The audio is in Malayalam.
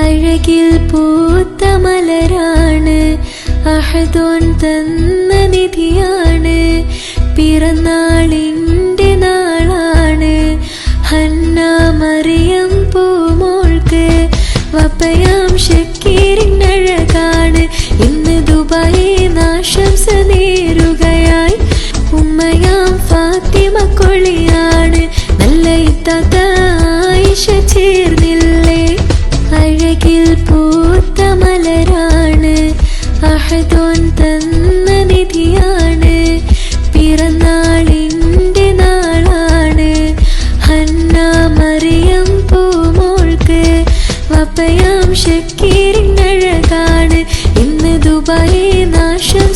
അഴകിൽ പൂത്ത മലരാണ്, അഹദോൻ തന്ന നിധിയാണ്. പിറന്നാളിന്റെ നാളാണ്, ഹന്ന മറിയം പൂമോൾക്ക്. വപ്പയാം ഷക്കീറിനഴകാണ്, ഇന്ന് ദുബായിന്ന് ആശംസ നേരുകയായി. ഉമ്മയാം ഫാത്തിമ കൊളിയാണ്, നല്ല ഇത്താത്ത ആയിഷ ചേർന്നില്ലേ. അഴകിൽ പൂത്ത മലരാണ്, അഹദോൻ തന്ന നിധിയാണ്. പിറന്നാളിന്റെ നാളാണ്, ഹന്ന മറിയം പൂമോൾക്ക്. വപ്പയാം ഷക്കീറിനഴകാണ്, ഇന്ന് ദുബായിന്ന് ആശംസ